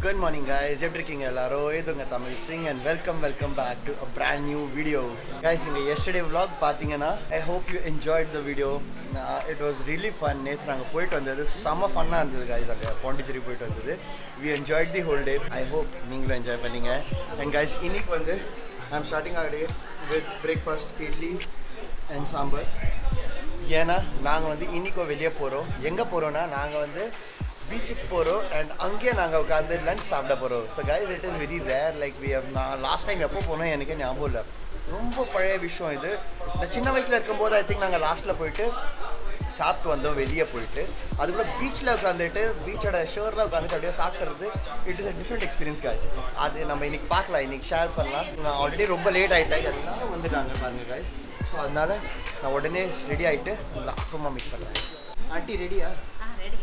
Good morning guys, எப்படி இருக்கீங்க எல்லாரும்? இதுங்க Tamil Singh and welcome back to a brand new video. Guys, நீங்க yesterday vlog பாத்தீங்கன்னா I hope you enjoyed the video. It was really fun. நேத்து நாங்க போயிட்டு வந்தது செம ஃபன்னா இருந்தது guys. அங்க பாண்டிச்சேரி போயிட்டு வந்தது. We enjoyed the whole day. I hope நீங்களும் என்ஜாய் பண்ணீங்க. And guys, இன்னைக்கு வந்து I'm starting our day with breakfast idli and sambar. ஏன்னா நாங்கள் வந்து இன்னைக்கு வெளியே போகிறோம். எங்கே போகிறோன்னா நாங்கள் வந்து பீச்சுக்கு போகிறோம் அண்ட் அங்கேயே நாங்கள் உட்காந்து லஞ்ச் சாப்பிட போகிறோம். So guys it is very rare like நான் லாஸ்ட் டைம் எப்போ போனோம் எனக்கே ஞாபகம் இல்லை. ரொம்ப பழைய விஷயம் இது. நான் சின்ன வயசில் இருக்கும்போது ஐ திங்க் நாங்கள் லாஸ்ட்டில் போயிட்டு சாப்பிட்டு வந்தோம் வெளியே போயிட்டு. அதுக்குள்ளே பீச்சில் உட்காந்துட்டு பீச்சோட ஷோரில் உட்காந்துட்டு அப்படியே சாப்பிட்றது it is a different experience guys. அது நம்ம இன்றைக்கி பார்க்கலாம், இன்றைக்கி ஷேர் பண்ணலாம். நான் ஆல்ரெடி ரொம்ப லேட் ஆகிட்டேன், எல்லாரும் வந்துட்டாங்க பாருங்கள் காய்ஸ். ஸோ அதனால் நான் உடனே ரெடி ஆகிட்டு உங்களை அப்புறமா மிக்ஸ் பண்ணுறேன். ஆண்டி ரெடியா? ரெடி.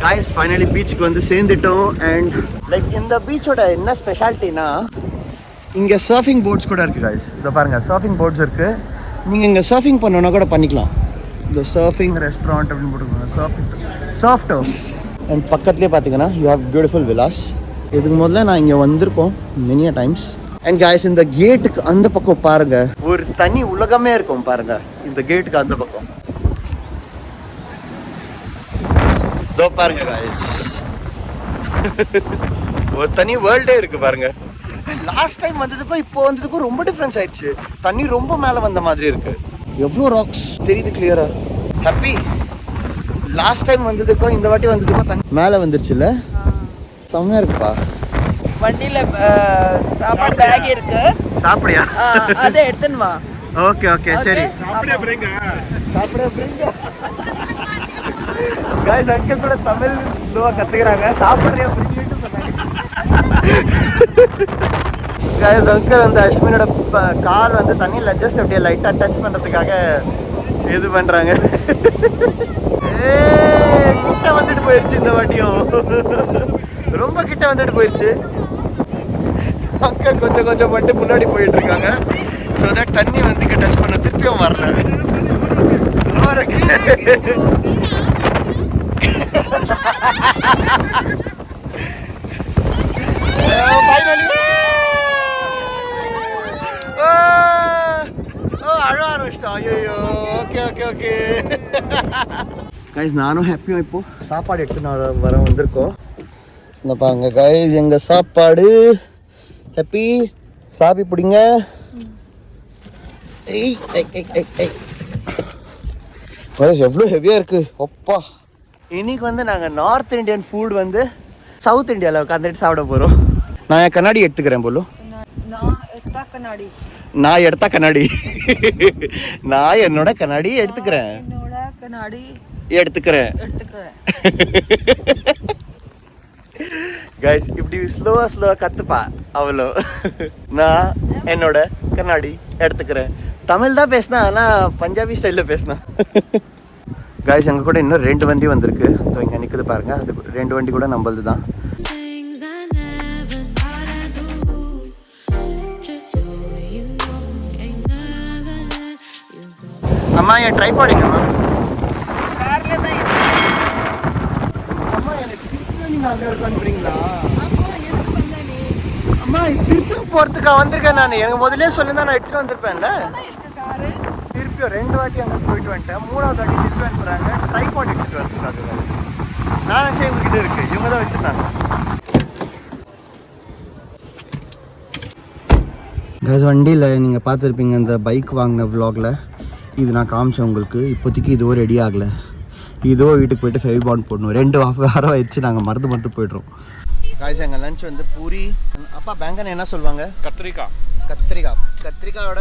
காய்ஸ் ஃபைனலி பீச்சுக்கு வந்து சேர்ந்துட்டோம். அண்ட் லைக் இந்த பீச்சோட என்ன ஸ்பெஷாலிட்டினா இங்கே சர்ஃபிங் போர்ட்ஸ் கூட இருக்குது காய்ஸ். இதை பாருங்கள், சர்ஃபிங் போர்ட்ஸ் இருக்குது. நீங்கள் இங்கே சர்ஃபிங் பண்ணணுன்னா கூட பண்ணிக்கலாம். இந்த சர்ஃபிங் ரெஸ்டாரண்ட் அப்படின்னு போட்டுக்கோங்க, சர்ஃப் ஹவுஸ். அண்ட் பக்கத்துலேயே பார்த்தீங்கன்னா யூ ஹேவ் பியூட்டிஃபுல் விலாஸ். இதுக்கு முதல்ல நான் இங்கே வந்திருக்கோம் மெனியா டைம்ஸ். அண்ட் காய்ஸ் இந்த கேட்டுக்கு அந்த பக்கம் பாருங்க, ஒரு தனி உலகமே இருக்கும் பாருங்க. இந்த கேட்டுக்கு அந்த பக்கம் இதோ பாருங்க காய்ஸ், ஒரு தனி வேர்ல்டே இருக்கு பாருங்க. லாஸ்ட் டைம் வந்ததுக்கும் இப்போ வந்ததுக்கும் ரொம்ப டிஃப்ரென்ஸ் ஆயிடுச்சு. தண்ணி ரொம்ப மேலே வந்த மாதிரி இருக்கு. எவ்வளோ ராக்ஸ் தெரியுது கிளியரா. ஹாப்பி. லாஸ்ட் டைம் வந்ததுக்கும் இந்த வாட்டி வந்ததுக்கும் தண்ணி மேலே வந்துருச்சுல்ல, செம்மையா இருக்குப்பா. வண்டியில சாப்பாடு பேக் இருக்கு, சாப்பிடியா? அதை எடுத்துன்னு வா. ஓகே ஓகே சரி. சாப்பிடே பிரேங்க गाइस अंकल கூட தமிழ் ஸ்லோவா கத்துக்கறாங்க. சாப்பிடுறியா புரிஞ்சிட்டு சொன்னாங்க. गाइस अंकल அந்த அஸ்மினோட கால் வந்து தண்ணில ஜஸ்ட் அப்படியே லைட்டா டச் பண்றதுக்காக இது பண்றாங்க. கிட்ட வந்துட்டு போயிருச்சு இந்த வாட்டியும், ரொம்ப கிட்ட வந்துட்டு போயிருச்சு. அங்கிள் கொஞ்சம் கொஞ்சம் மட்டும் முன்னாடி போயிட்டு இருக்காங்க. ஸோ தட் தண்ணி வந்து இங்கே டச் பண்ண திருப்பியும் வரல. அழ ஆரம்பிச்சிட்டோம். ஐயோ ஓகே ஓகே ஓகே கைஸ், நானும் ஹாப்பியும் இப்போ சாப்பாடு எடுத்துன்னு வர வந்திருக்கோம். இந்த பாருங்க கைஸ் எங்கள் சாப்பாடு. ஹாப்பி சாப்பி பிடிங்க. எவ்வளோ ஹெவியாக இருக்குது அப்பா. இன்னைக்கு வந்து நாங்கள் நார்த் இந்தியன் ஃபுட் வந்து சவுத் இந்தியாவில் உட்காந்துட்டு சாப்பிட போகிறோம். நான் என் கண்ணாடி எடுத்துக்கிறேன் போலோ. நான் எடுத்தா கண்ணாடி நான் என்னோட கண்ணாடி எடுத்துக்கிறேன். கைஸ் இப்படி ஸ்லோவா கத்துப்பா அவ்வளோ. நான் என்னோட கண்ணாடி எடுத்துக்கிறேன். தமிழ் தான் பேசினா, ஆனால் பஞ்சாபி ஸ்டைலில் பேசினா. கைஸ் எங்கள் கூட இன்னும் 2 வண்டி வந்திருக்கு. ஸோ இங்கே நிற்குது பாருங்க, அது 2 வண்டி கூட நம்மளது தான். அம்மா என் ட்ரைபாட் எங்கம்மா? கார்ல தான் இருக்கு. அம்மா எனக்கு திருப்பி நீங்கள் அங்கே இருக்கான்றீங்களா? எதுக்கு வந்த நீ? அம்மா திருப்பி போகிறதுக்கா வந்திருக்கேன் நான். எனக்கு முதலே சொல்லியிருந்தா நான் எடுத்துகிட்டு வந்திருப்பேன்ல. காரு திருப்பியும் 2 வாட்டி அங்கே போயிட்டு வந்துட்டேன். 3வது வாட்டி திருப்பி அனுப்புகிறாங்க. ட்ரைபாட் எடுத்துகிட்டு வரதுக்காக. நான் நினச்சேன் இவங்ககிட்ட இருக்குது, இவங்க தான் வச்சுருந்தாங்க. கேஸ் வண்டியில் நீங்கள் பார்த்துருப்பீங்க இந்த பைக் வாங்கின விலாகில். இது நான் காமிச்சேன் உங்களுக்கு. இப்போதைக்கு இதுவோ ரெடி ஆகலை. இதோ வீட்டுக்கு போய்ட்டு ஃபெவிபாண்ட் போடணும். 2 வாரம் ஆயிடுச்சு, நாங்கள் மறந்து போய்ட்றோம். காய்ஸ் எங்கள் லஞ்ச் வந்து பூரி. அப்பா பேங்கன் என்ன சொல்லுவாங்க? கத்திரிக்காயோட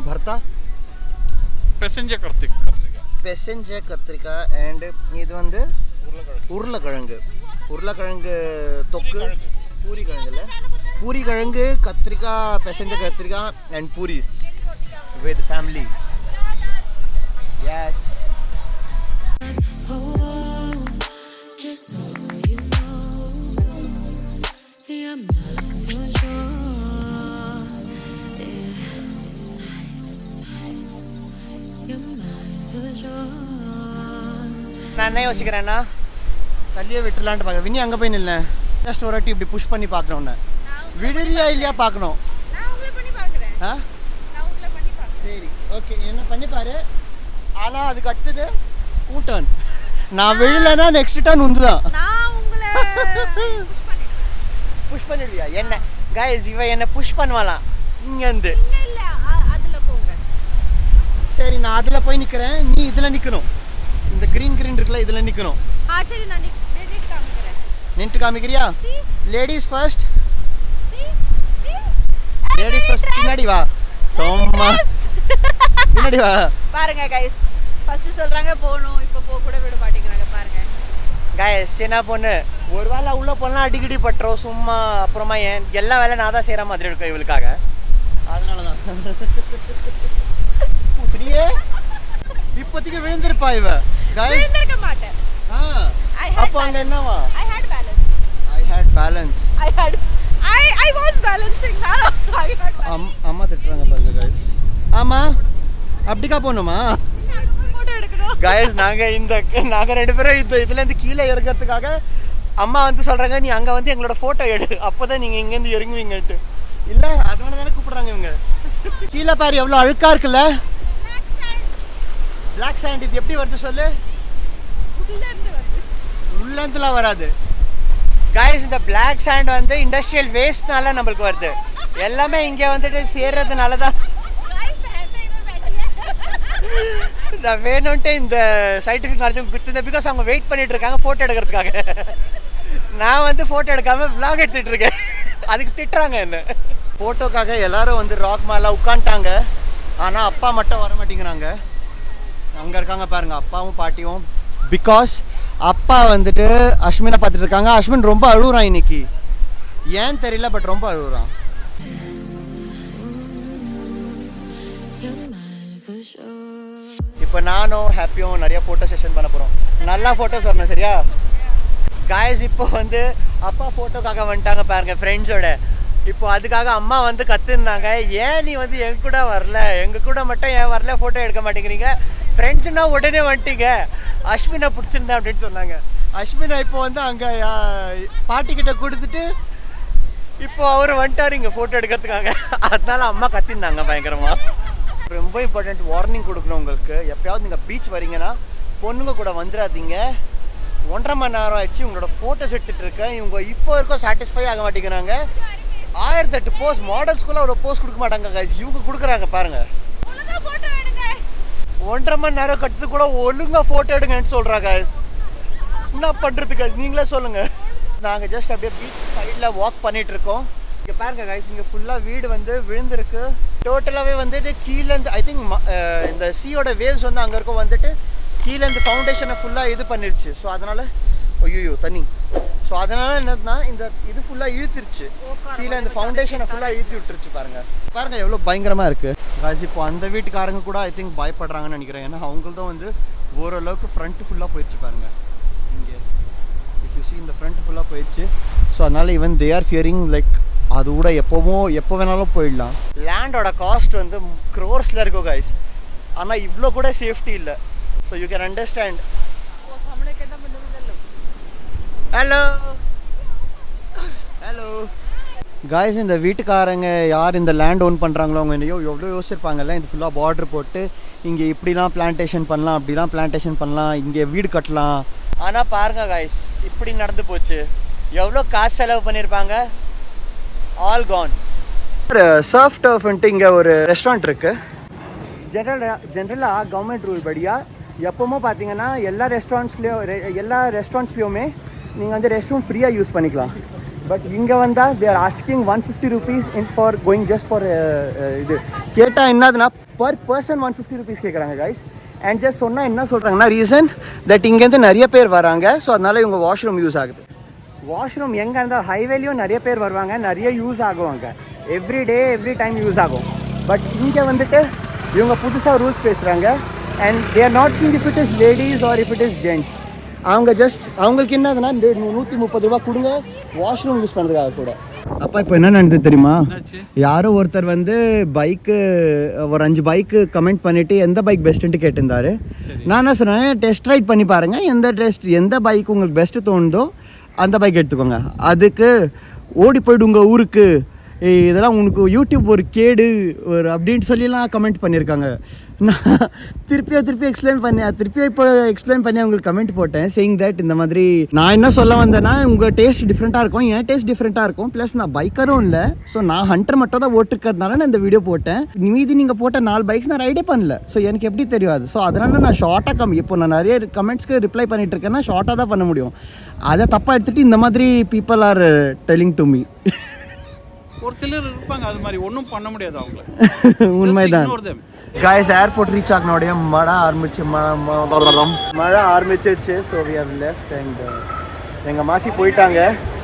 பர்த்தா, பேசஞ்சர் கத்திரிக்காய். அண்ட் இது வந்து உருளைக்கிழங்கு தொக்கு. பூரி கிழங்கு கத்திரிக்காய், பேசஞ்சர் கத்திரிக்காய் and puris with family. Yes. just so you know, I'm not for sure. நான் என்ன யோசிக்கிறேன்னா தள்ளியே விட்டுலான்ட்டு பார்க்குறேன். வினி அங்கே போய் நில்ல, ஜஸ்ட் ஒரு வாட்டி இப்படி புஷ் பண்ணி பார்க்கணும். உன்னை விடுறியா இல்லையா பார்க்கணும். ஆ சரி ஓகே, என்ன பண்ணி பாரு. ஆனால் அதுக்கு அடுத்தது கூட்டன். நான் விழலைன்னா நெக்ஸ்ட் டர்ன் உந்து தான். புஷ் பண்ணிடுவியா என்ன? கைஸ் இவ என்ன புஷ் பண்ணுவாளாம் இங்கேருந்து. சரி நான் அதில் போய் நிற்கிறேன், நீ இதில் நிற்கணும். இந்த க்ரீன் இருக்குல்ல, இதில் நிற்கணும். நின்று காமிக்கிறியா? Ladies first, ladies first. பின்னாடி வா சும்மா, பின்னாடி வா. பாருங்க கைஸ், ஃபர்ஸ்ட் சொல்றாங்க போணும், இப்போ போக கூட விட மாட்டேங்கிறாங்க பாருங்க. கைஸ் சின்ன பொண்ணு ஒரு வேளை உள்ளே போனால் அடிக்கடி பட்டுரும் சும்மா. அப்புறமா எல்லா வேலை நான் தான் செய்கிற மாதிரி இருக்கும் இவளுக்காக. அதனால தான் புரியே இப்போதைக்கு விழுந்திருப்பா இவ. விழுந்திருக்க மாட்டேன். அப்போ அங்கே என்னவா? I had balance. I was balancing. அம்மா திட்டுறாங்க பாருங்க கைஸ். ஆமா அப்படிக்கா போகணுமா? கைஸ் நாங்கள் ரெண்டு பேரும் இதுலேருந்து கீழே இறங்கிறதுக்காக அம்மா வந்து சொல்கிறாங்க நீ அங்கே வந்து எங்களோட ஃபோட்டோ எடு, அப்போ தான் நீங்கள் இங்கேருந்து இறங்குவீங்கன்ட்டு. இல்லை அதனால தானே கூப்பிட்றாங்க இவங்க. கீழே பாரு எவ்வளோ அழுக்காக இருக்குல்ல. Black sand. இது எப்படி வருது சொல்லு? உள்ளேருந்துலாம் வராது கைஸ். இந்த பிளாக் சாண்ட் வந்து இண்டஸ்ட்ரியல் வேஸ்ட்னால நம்மளுக்கு வருது. எல்லாமே இங்கே வந்துட்டு சேர்றதுனால தான். நான் வேணும்ன்ட்டு இந்த சயின்டிஃபிக் நாலேஜ் கொடுத்துருந்தேன். பிகாஸ் அவங்க வெயிட் பண்ணிட்டு இருக்காங்க ஃபோட்டோ எடுக்கிறதுக்காக. நான் வந்து ஃபோட்டோ எடுக்காம விளாக் எடுத்துகிட்டு இருக்கேன். அதுக்கு திட்டுறாங்க என்ன. ஃபோட்டோக்காக எல்லாரும் வந்து ராக் மேலே உட்காந்துட்டாங்க. ஆனால் அப்பா மட்டும் வர மாட்டேங்கிறாங்க. அங்கே இருக்காங்க பாருங்க அப்பாவும் பாட்டியும். பிகாஸ் அப்பா வந்துட்டு அஸ்மினை பார்த்துட்டு இருக்காங்க. அஸ்மின் ரொம்ப அழுகுறான் இன்னைக்கு, ஏன் தெரியல, பட் ரொம்ப அழுகுறான். இப்போ நானும் ஹாப்பியும் நிறைய ஃபோட்டோ செஷன் பண்ண போகிறோம். நல்லா ஃபோட்டோஸ் வரணும் சரியா காய்ஸ். இப்போ வந்து அப்பா ஃபோட்டோக்காக வந்துட்டாங்க பாருங்க ஃப்ரெண்ட்ஸோட. இப்போ அதுக்காக அம்மா வந்து கற்றுருந்தாங்க, ஏன் நீ வந்து எங்க கூட வரல, எங்கள் கூட மட்டும் ஏன் வரல, ஃபோட்டோ எடுக்க மாட்டேங்கிறீங்க, ஃப்ரெண்ட்ஸுன்னா உடனே வந்துட்டீங்க, அஸ்மினை பிடிச்சிருந்தேன் அப்படின்னு சொன்னாங்க. அஸ்மினா இப்போ வந்து அங்கே பாட்டிக்கிட்ட கொடுத்துட்டு இப்போ அவர் வந்துட்டார் இங்கே ஃபோட்டோ எடுக்கிறதுக்காக. அதனால அம்மா கத்திருந்தாங்க பயங்கரமாக. ரொம்ப இம்பார்ட்டண்ட் வார்னிங் கொடுக்கணும் உங்களுக்கு. எப்பயாவது நீங்கள் பீச் வரீங்கன்னா பொண்ணுங்க கூட வந்துடாதீங்க. 1.5 மணி நேரம் ஆயிடுச்சு உங்களோட ஃபோட்டோஸ் எடுத்துகிட்டு இருக்கேன். இவங்க இப்போ வரைக்கும் சாட்டிஸ்ஃபை ஆக மாட்டேங்கிறாங்க. 1008 போஸ்ட் மாடல்ஸ்குள்ள ஒரு போஸ்ட் கொடுக்க மாட்டாங்க கைஸ். இவங்க கொடுக்குறாங்க பாருங்கள். 1.5 மணி நேரம் கட்டுறது கூட ஒழுங்காக ஃபோட்டோ எடுங்கன்னு சொல்கிறாங்க கைஸ். என்ன பண்ணுறது கைஸ் நீங்களே சொல்லுங்கள். நாங்கள் ஜஸ்ட் அப்படியே பீச் சைடில் வாக் பண்ணிகிட்டு இருக்கோம். இங்கே பாருங்க கைஸ், இங்கே ஃபுல்லாக வீடு வந்து விழுந்திருக்கு. டோட்டலாகவே வந்துட்டு கீழேருந்து ஐ திங்க் இந்த சீயோட வேவ்ஸ் வந்து அங்கே இருக்கும் வந்துட்டு கீழேருந்து ஃபவுண்டேஷனை ஃபுல்லாக இது பண்ணிருச்சு. ஸோ அதனால் ஐயோ தண்ணி. ஸோ அதனால் என்னதுன்னா இந்த இது ஃபுல்லாக இழுத்துருச்சு, கீழே இந்த ஃபவுண்டேஷனை ஃபுல்லாக இழுத்து விட்டுருச்சு. பாருங்கள் எவ்வளோ பயங்கரமாக இருக்குது கைஸ். இப்போ அந்த வீட்டுக்காரங்க கூட ஐ திங்க் பயப்படுறாங்கன்னு நினைக்கிறேன். ஏன்னா அவங்கள்தான் வந்து ஓரளவுக்கு ஃப்ரண்ட்டு ஃபுல்லாக போயிடுச்சு பாருங்கள். இங்கே இஃப் யூ சி இந்த ஃப்ரண்ட் ஃபுல்லாக போயிடுச்சு. ஸோ அதனால் even they are fearing like அது கூட எப்போ வேணாலும் போயிடலாம். லேண்டோட காஸ்ட் வந்து க்ரோர்ஸில் இருக்கும் கைஸ். ஆனால் இவ்வளோ கூட சேஃப்டி இல்லை. So you can understand. Hello guys, இந்த வீட்டுக்காரங்க யார் இந்த லேண்ட் ஓன் பண்ணுறாங்களோ அவங்க எவ்வளோ யோசிச்சிருப்பாங்கல்ல. இது ஃபுல்லாக பார்டர் போட்டு இங்கே இப்படிலாம் பிளான்டேஷன் பண்ணலாம், அப்படிலாம் பிளான்டேஷன் பண்ணலாம், இங்கே வீடு கட்டலாம். ஆனால் பாருங்க காய்ஸ், இப்படி நடந்து போச்சு. எவ்வளோ காசு செலவு பண்ணியிருப்பாங்க. ஆல் கான். சர்ஃப் டர்ஃப்ன்ட்டு இங்கே ஒரு ரெஸ்டாரண்ட் இருக்குது. ஜென்ரலாக கவர்மெண்ட் ரூல் படியாக எப்போவுமே பார்த்தீங்கன்னா எல்லா ரெஸ்டாரண்ட்ஸ்லேயுமே நீங்கள் வந்து ரெஸ்ட் ரூம் ஃப்ரீயாக யூஸ் பண்ணிக்கலாம். பட் இங்கே வந்தால் they are asking 150 rupees for going just for இது. கேட்டால் என்னதுன்னா பர் பர்சன் 150 rupees கேட்குறாங்க கைஸ். அண்ட் ஜஸ்ட் சொன்னால் என்ன சொல்கிறாங்கன்னா ரீசன் தட் இங்கேருந்து நிறைய பேர் வராங்க. ஸோ அதனால் இவங்க வாஷ்ரூம் யூஸ் ஆகுது. வாஷ்ரூம் எங்கே இருந்தால் ஹைவேலையும் நிறைய பேர் வருவாங்க, நிறைய யூஸ் ஆகுவாங்க. Every day every time use ஆகும். பட் இங்கே வந்துட்டு இவங்க புதுசாக ரூல்ஸ் பேசுகிறாங்க. And they are not seeing if it is ladies or if it is gents. அவங்க ஜஸ்ட் அவங்களுக்கு என்னதுன்னா 130 ரூபா கொடுங்க வாஷ்ரூம் யூஸ் பண்ணுறதுக்காக கூட. அப்பா இப்போ என்ன நடந்தது தெரியுமா? என்னாச்சு? யாரோ ஒருத்தர் வந்து பைக்கு ஒரு 5 பைக்கு கமெண்ட் பண்ணிட்டு எந்த பைக் பெஸ்ட்டுன்ட்டு கேட்டிருந்தாரு. நான் என்ன சொன்னேன், டெஸ்ட் ரைட் பண்ணி பாருங்கள், எந்த பைக் உங்களுக்கு பெஸ்ட்டு தோணுதோ அந்த பைக் எடுத்துக்கோங்க. அதுக்கு ஓடி போய்டுங்க ஊருக்கு, இதெல்லாம் உனக்கு யூடியூப் ஒரு கேடு ஒரு அப்படின்ட்டு சொல்லிலாம் கமெண்ட் பண்ணியிருக்காங்க. நான் திருப்பி எக்ஸ்பிளைன் பண்ணி அவங்களுக்கு கமெண்ட் போட்டேன், சேயிங் தட் இந்த மாதிரி நான் என்ன சொல்ல வந்தேன்னா, உங்கள் டேஸ்ட் டிஃப்ரெண்ட்டாக இருக்கும், என் டேஸ்ட் டிஃப்ரெண்ட்டாக இருக்கும், ப்ளஸ் நான் பைக்கரும் இல்லை, ஸோ நான் ஹண்டர் மட்டும் தான் ஓட்டுக்கிறதுனால நான் இந்த வீடியோ போட்டேன். மீதி நீங்கள் போட்ட 4 பைக்ஸ் நான் ரைடே பண்ணல, ஸோ எனக்கு எப்படி தெரியாது. ஸோ அதனால நான் ஷார்ட்டாக இப்போ நான் நிறைய கமெண்ட்ஸ்க்கு ரிப்ளை பண்ணிட்டு இருக்கேன்னா ஷார்ட்டாக தான் பண்ண முடியும். அதை தப்பாக எடுத்துகிட்டு இந்த மாதிரி people are telling to me. ஒரு சிலர் இருப்பாங்க அது மாதிரி, ஒன்றும் பண்ண முடியாது அவங்கள. உண்மைதான். காய்ஸ், ஏர்போர்ட் ரீச் ஆகினோடைய மழை ஆரம்பிச்சிருச்சு. So we have left and எங்கள் மாசி போயிட்டாங்க.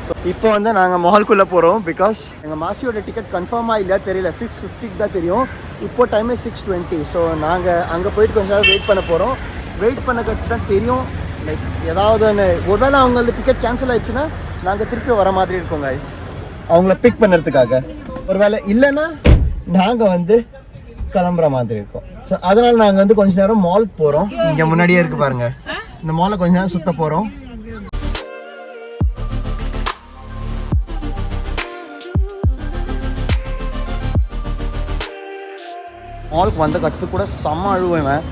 ஸோ இப்போ வந்து நாங்கள் மால்குள்ளே போகிறோம். பிகாஸ் எங்கள் மாசியோட டிக்கெட் கன்ஃபார்மாக இல்லையா தெரியல, 6:50 தான் தெரியும். இப்போ டைமே 6:20. ஸோ நாங்கள் அங்கே போயிட்டு கொஞ்ச நேரம் வெயிட் பண்ண போகிறோம். வெயிட் பண்ண கட்டு தான் தெரியும், லைக் ஏதாவது ஒன்று ஒருவேளை அவங்க அந்த டிக்கெட் கேன்சல் ஆயிடுச்சுன்னா நாங்கள் திருப்பி வர மாதிரி இருக்கோம் காய்ஸ், அவங்கள பிக் பண்ணுறதுக்காக. ஒருவேளை இல்லைன்னா நாங்கள் வந்து கிளம்புற மாதிரி இருக்கும். ஸோ அதனால் நாங்கள் வந்து கொஞ்ச நேரம் மால் போகிறோம். இங்கே முன்னாடியே இருக்குது பாருங்கள், இந்த மாலை கொஞ்ச நேரம் சுற்ற போகிறோம். மாலுக்கு வந்த கட்டு கூட செம்ம அழுவேன்.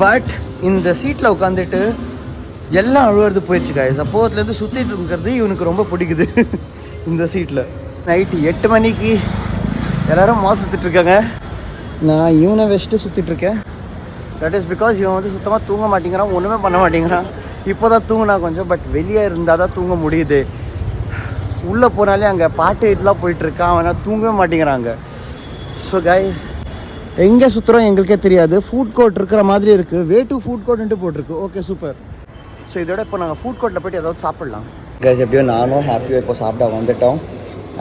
பட் இந்த சீட்டில் உட்காந்துட்டு எல்லாம் அழுவுறது போயிடுச்சு காய்ஸ். அப்போதுலேருந்து சுற்றிட்டு இருக்கிறது இவனுக்கு ரொம்ப பிடிக்குது இந்த சீட்டில். நைட்டு 8 மணிக்கு எல்லோரும் மால் சுற்றிட்டுருக்காங்க, நான் இவனை வச்சுட்டு சுற்றிட்டுருக்கேன். தட் இஸ் பிகாஸ் இவன் வந்து சுத்தமாக தூங்க மாட்டேங்கிறான், ஒன்றுமே பண்ண மாட்டேங்கிறான். இப்போ தான் தூங்கினா கொஞ்சம், பட் வெளியே இருந்தால் தான் தூங்க முடியுது. உள்ளே போனாலே அங்கே பாட்டு இதெல்லாம் போயிட்டுருக்கான், அவனால் தூங்கவே மாட்டேங்கிறாங்க. ஸோ கைஸ், எங்கே சுற்றுறோம் எங்களுக்கே தெரியாது. ஃபுட் கோர்ட் இருக்கிற மாதிரி இருக்குது, வே டு ஃபுட் கோர்ட்டுன்ட்டு போட்டிருக்கு. Okay, super. ஸோ இதோட இப்போ நாங்கள் ஃபுட் கோர்ட்டில் போய்ட்டு ஏதாவது சாப்பிட்லாம். கைஸ், எப்படியோ நானும் ஹாப்பியாக இப்போ சாப்பிட வந்துட்டோம்.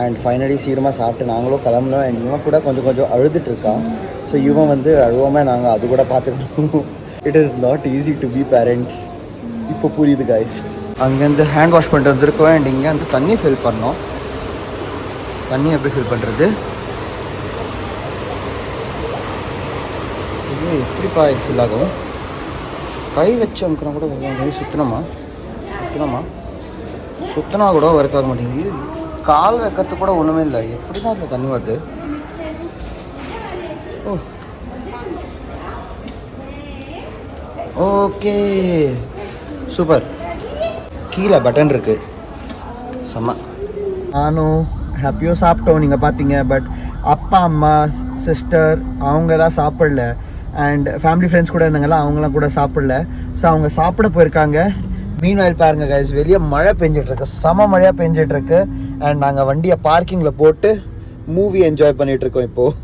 அண்ட் ஃபைனலி சீக்கிரமாக சாப்பிட்டு நாங்களும் கிளம்புனோம். அண்ட் இவன் கூட கொஞ்சம் அழுதுட்டுருக்கான். ஸோ இவன் வந்து அழுவாமல் நாங்கள் அது கூட பார்த்துக்கிட்டோம். It is not easy to be parents. இப்போ புரியுது கைஸ். அங்கேருந்து ஹேண்ட் வாஷ் பண்ணிட்டு வந்துருக்கோம். அண்ட் இங்கே வந்து தண்ணி ஃபில் பண்ணோம். தண்ணி எப்படி ஃபில் பண்ணுறது? இது எப்படிப்பா இது ஃபில் ஆகும்? கை வச்சு அமுக்கினா கூட வருவாங்க. சுத்தினா கூட ஒர்க் ஆக மாட்டேங்குது. கால் வைக்கிறது கூட ஒன்றுமே இல்லை. எப்படி தான் இந்த தண்ணி வருது? ஓ, ஓகே, சூப்பர். கீழே பட்டன் இருக்குது, செம்ம. நானும் ஹாப்பியோ சாப்பிட்டோம், நீங்கள் பார்த்தீங்க. பட் அப்பா, அம்மா, சிஸ்டர் அவங்க தான் சாப்பிடல. அண்ட் ஃபேமிலி ஃப்ரெண்ட்ஸ் கூட இருந்தாங்களா, அவங்களாம் கூட சாப்பிடல. ஸோ அவங்க சாப்பிட போயிருக்காங்க. மீன்வாயில் பாருங்க கைஸ், வெளியே மழை பெஞ்சிட்ருக்கு, செம மழையாக பெஞ்சிட்ருக்கு. அண்ட் நாங்கள் வண்டியை பார்க்கிங்கில் போட்டு மூவி என்ஜாய் பண்ணிகிட்ருக்கோம். இப்போது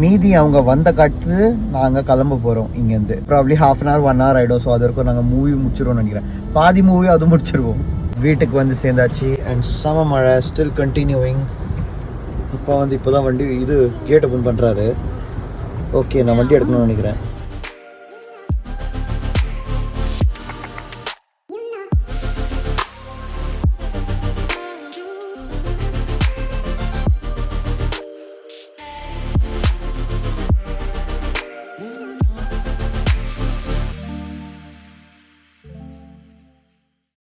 மீதி அவங்க வந்த காட்டு நாங்கள் கிளம்ப போகிறோம் இங்கேருந்து. ப்ராப்ளி 1/2 hour 1 hour ஆகிடும். ஸோ அது வரைக்கும் நாங்கள் மூவி முடிச்சிடுவோம்னு நினைக்கிறேன். பாதி மூவி அது முடிச்சிடுவோம். வீட்டுக்கு வந்து சேர்ந்தாச்சு. அண்ட் செம மழை ஸ்டில் கண்டினியூவிங். இப்போ தான் வண்டி இது கேட் ஓப்பன் பண்ணுறாரு. ஓகே, நான் வண்டி எடுக்கணும்னு நினைக்கிறேன்.